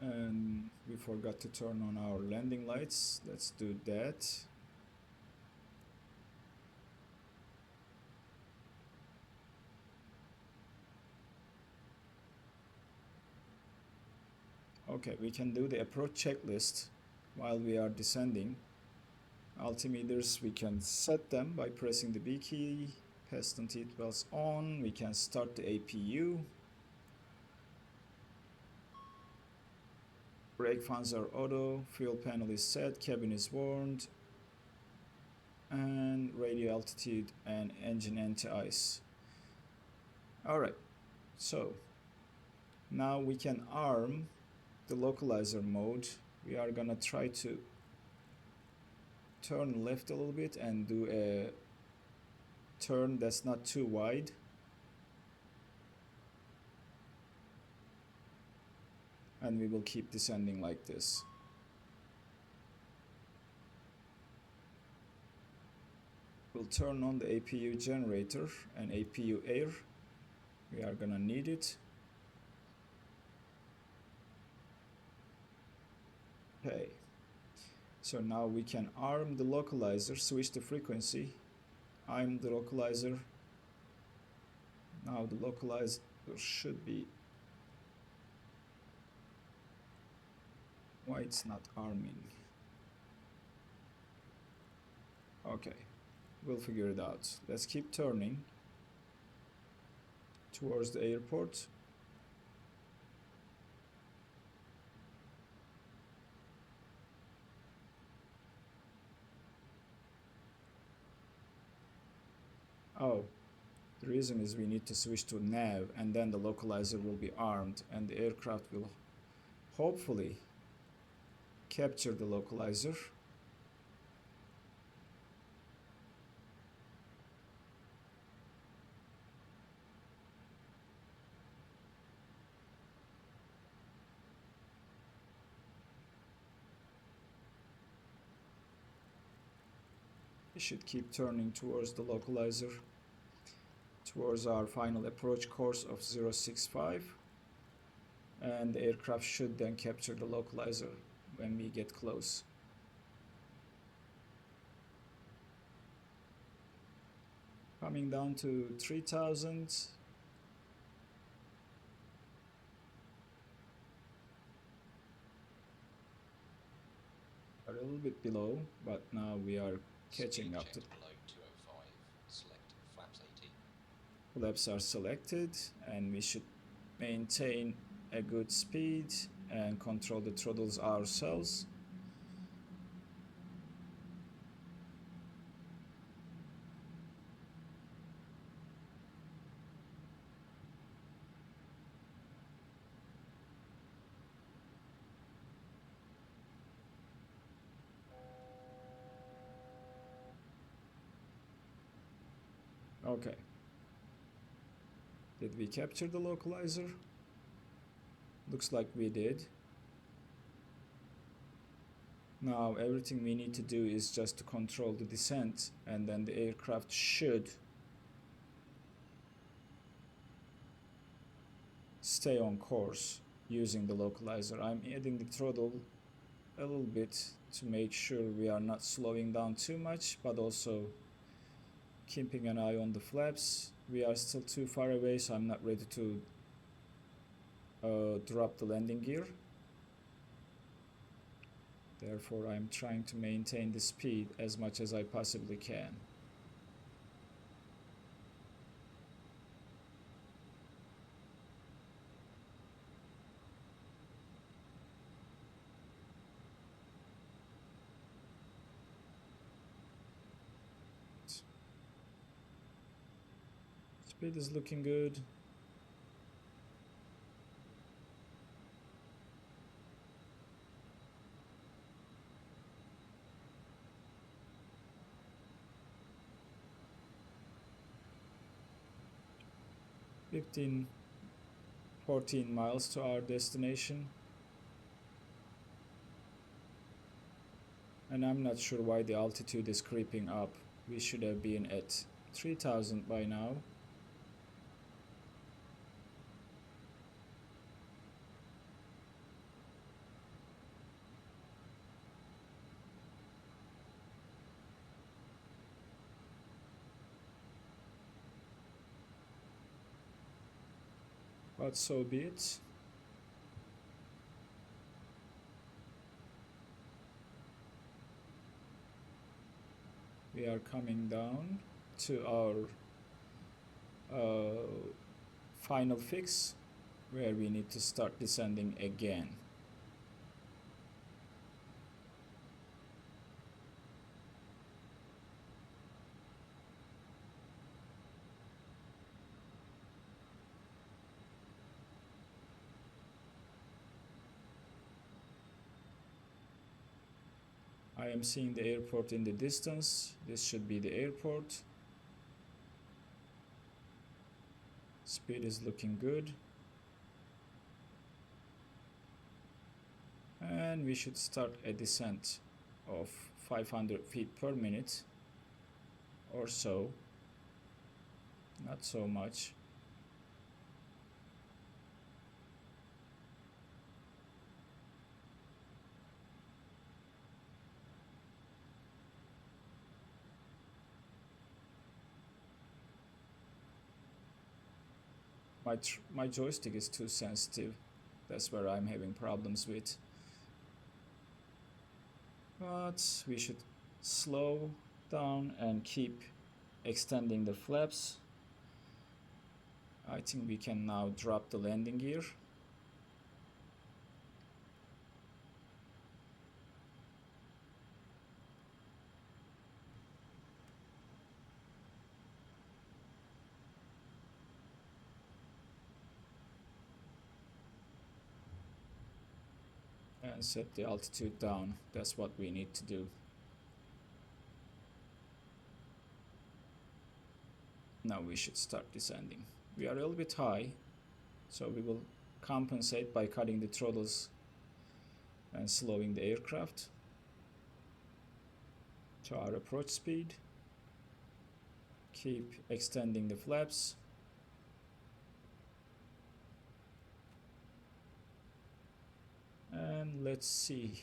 And we forgot to turn on our landing lights. Let's do that. Okay, we can do the approach checklist while we are descending. Altimeters, we can set them by pressing the B key. Piston teeth belts on. We can start the APU. Brake fans are auto. Fuel panel is set. Cabin is warmed. And radio altitude and engine anti-ice. Alright, so now we can arm the localizer mode. We are gonna try to turn left a little bit and do a turn that's not too wide. And we will keep descending like this. We'll turn on the APU generator and APU air. We are gonna need it. Okay. So now we can arm the localizer, switch the frequency. Arm the localizer. Now the localizer should be... Why it's not arming? Okay, we'll figure it out. Let's keep turning towards the airport. Oh, the reason is we need to switch to nav, and then the localizer will be armed and the aircraft will hopefully capture the localizer. We should keep turning towards the localizer, towards our final approach course of 065, and the aircraft should then capture the localizer when we get close. Coming down to 3000. A little bit below, but now we are catching up to... Below 205. Select flaps 80. Flaps are selected, and we should maintain a good speed and control the throttles ourselves. Okay. Did we capture the localizer? Looks like we did. Now everything we need to do is just to control the descent, and then the aircraft should stay on course using the localizer. I'm adding the throttle a little bit to make sure we are not slowing down too much, but also keeping an eye on the flaps. We are still too far away, so I'm not ready to drop the landing gear. Therefore, I'm trying to maintain the speed as much as I possibly can. Speed is looking good. $14 miles to our destination. And I'm not sure why the altitude is creeping up. We should have been at 3,000 by now. But so be it. We are coming down to our final fix, where we need to start descending again. I am seeing the airport in the distance. This should be the airport. Speed is looking good. And we should start a descent of 500 feet per minute or so. Not so much. My joystick is too sensitive. That's where I'm having problems with. But we should slow down and keep extending the flaps. I think we can now drop the landing gear. And set the altitude down. That's what we need to do. Now we should start descending. We are a little bit high, so we will compensate by cutting the throttles and slowing the aircraft to our approach speed. Keep extending the flaps. And let's see,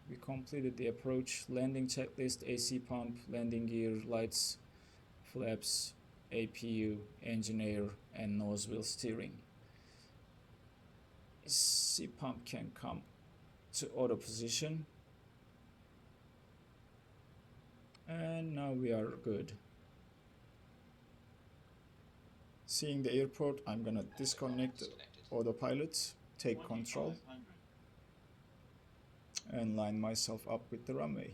we completed the approach, landing checklist, AC pump, landing gear, lights, flaps, APU, engine air, and nose wheel steering. AC pump can come to auto position. And now we are good. Seeing the airport, I'm gonna disconnect the autopilot, take control, and line myself up with the runway.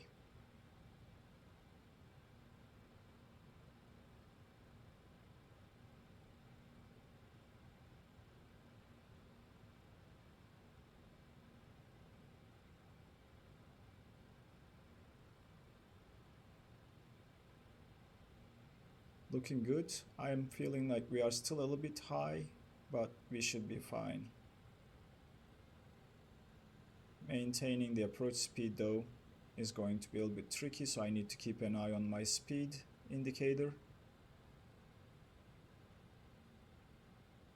Looking good. I am feeling like we are still a little bit high, but we should be fine. Maintaining the approach speed though. is going to be a little bit tricky, so I need to keep an eye on my speed indicator,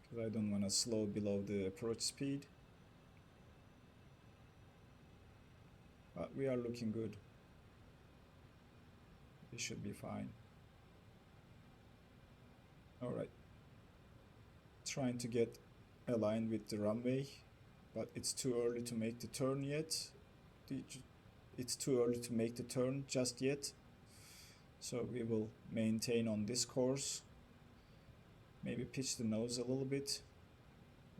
because I don't want to slow below the approach speed. But we are looking good. We should be fine. Alright. Trying to get aligned with the runway, but it's too early to make the turn yet. It's too early to make the turn just yet. So we will maintain on this course. Maybe pitch the nose a little bit.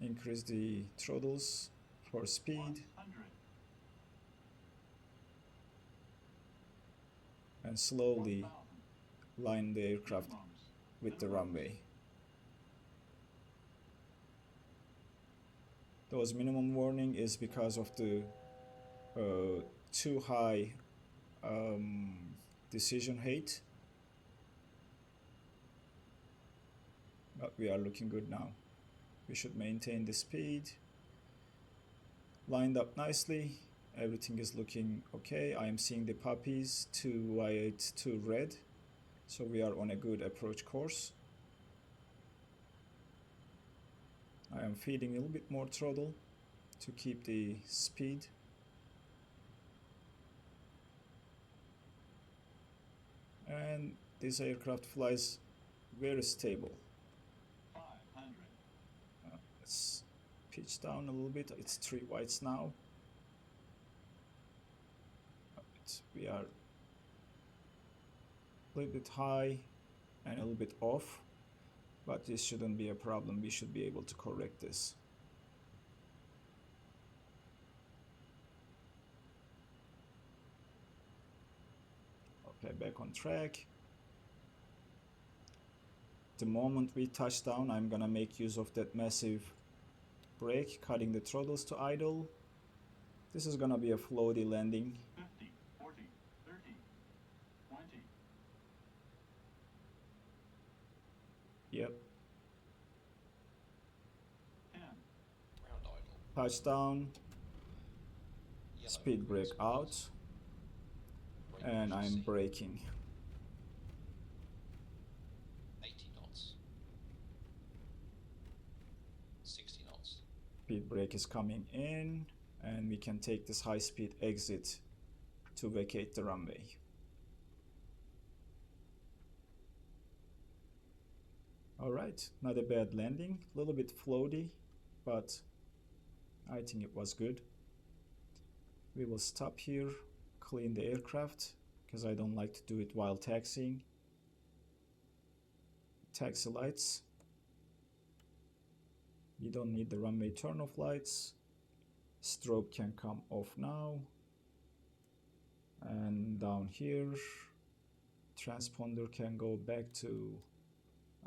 Increase the throttles for speed. And slowly line the aircraft with the runway. Those minimum warning is because of the too high decision height. But we are looking good now. We should maintain the speed. Lined up nicely. Everything is looking okay. I am seeing the puppies, 2 white, 2 red. So we are on a good approach course. I am feeding a little bit more throttle to keep the speed. And this aircraft flies very stable. Let's pitch down a little bit. It's 3 whites now. We are a little bit high and a little bit off, but this shouldn't be a problem. We should be able to correct this. Okay, back on track. The moment we touch down, I'm gonna make use of that massive brake, cutting the throttles to idle. This is gonna be a floaty landing. 50, 40, 30, 20. Yep. 10. Ground idle. Touchdown. Yellow Speed brake is out. brake And I'm efficiency, braking. 80 knots. 60 knots. Speed brake is coming in, and we can take this high speed exit to vacate the runway. Alright, not a bad landing, a little bit floaty, but I think it was good. We will stop here, clean the aircraft, because I don't like to do it while taxiing. Taxi lights. You don't need the runway turn-off lights. Strobe can come off now. And down here, transponder can go back to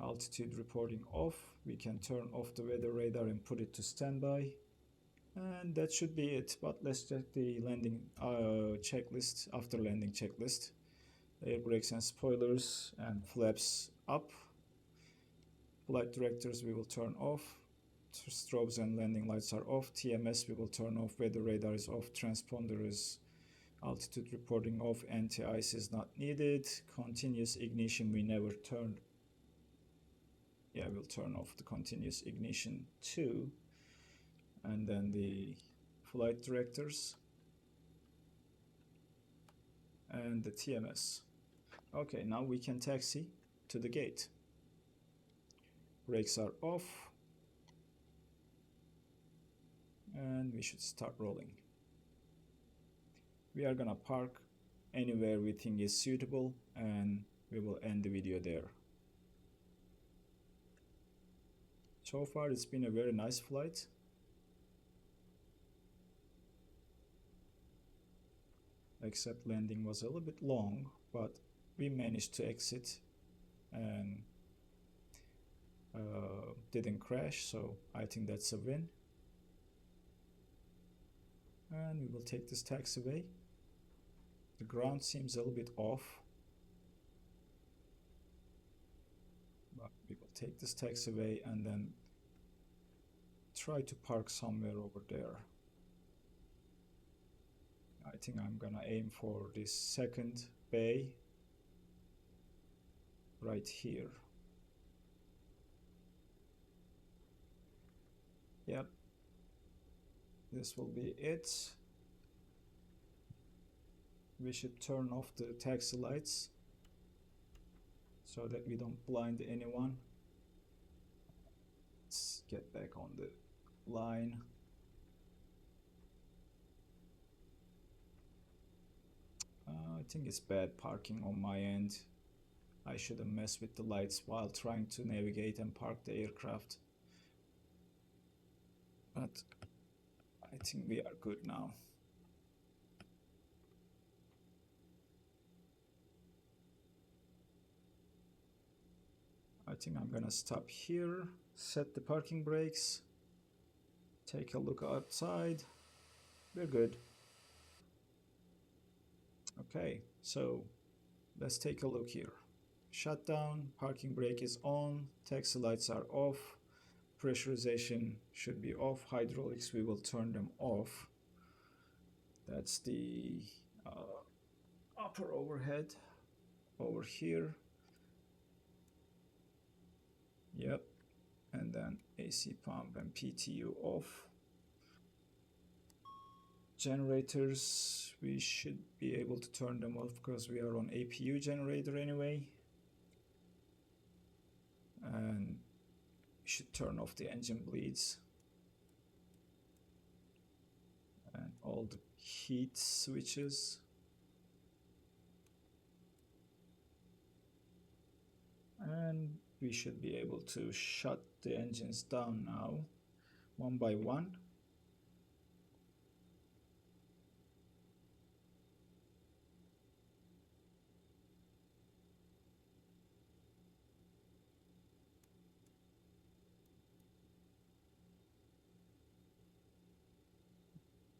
altitude reporting off. We can turn off the weather radar and put it to standby. And that should be it. But let's check the landing checklist, after landing checklist. Air brakes and spoilers and flaps up. Flight directors we will turn off. Strobes and landing lights are off. TMS we will turn off. Weather radar is off. Transponder is altitude reporting off. Anti-ice is not needed. Continuous ignition we never turned. Yeah, we'll turn off the continuous ignition too. And then the flight directors and the TMS. Okay, now we can taxi to the gate. Brakes are off. And we should start rolling. We are gonna park anywhere we think is suitable, and we will end the video there. So far it's been a very nice flight. Except landing was a little bit long, but we managed to exit and didn't crash, so I think that's a win. And we will take this taxiway. The ground seems a little bit off, but we will take this taxiway and then try to park somewhere over there. I think I'm gonna aim for this second bay right here. Yep, this will be it. We should turn off the taxi lights so that we don't blind anyone. Let's get back on the line. I think it's bad parking on my end. I shouldn't mess with the lights while trying to navigate and park the aircraft. But I think we are good now. I think I'm gonna stop here, set the parking brakes, take a look outside. We're good. Okay, so let's take a look here. Shutdown, parking brake is on, taxi lights are off, pressurization should be off, hydraulics we will turn them off. That's the upper overhead over here. Yep, and then AC pump and PTU off. Generators, we should be able to turn them off because we are on APU generator anyway. And we should turn off the engine bleeds. And all the heat switches. And we should be able to shut the engines down now, one by one.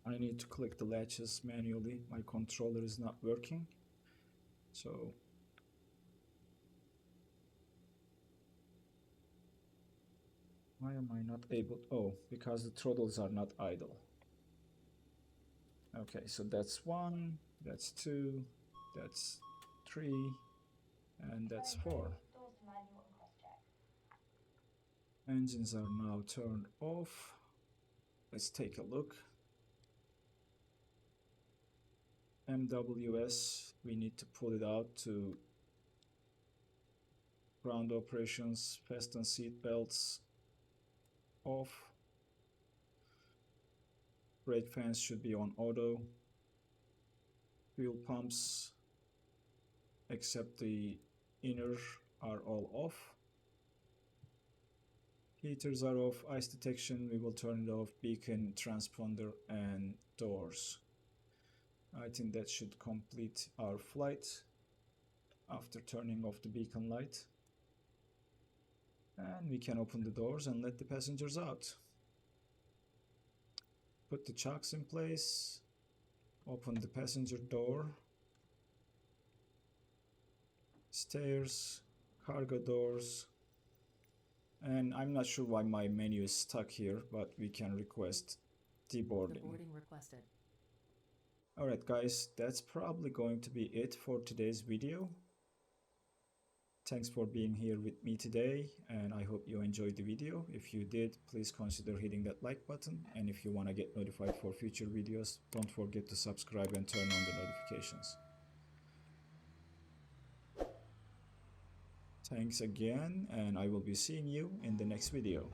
I need to click the latches manually. My controller is not working. So why am I not able? Oh, because the throttles are not idle. Okay, so that's 1, that's 2, that's 3, and that's 4. Engines are now turned off. Let's take a look. MWS, we need to pull it out to ground operations, fasten seat belts off. Brake fans should be on auto. Fuel pumps, except the inner, are all off. Heaters are off. Ice detection, we will turn it off. Beacon, transponder, and doors. I think that should complete our flight after turning off the beacon light. And we can open the doors and let the passengers out. Put the chocks in place. Open the passenger door. Stairs, cargo doors. And I'm not sure why my menu is stuck here, but we can request deboarding. Deboarding requested. Alright guys, that's probably going to be it for today's video. Thanks for being here with me today, and I hope you enjoyed the video. If you did, please consider hitting that like button, and if you want to get notified for future videos, don't forget to subscribe and turn on the notifications. Thanks again, and I will be seeing you in the next video.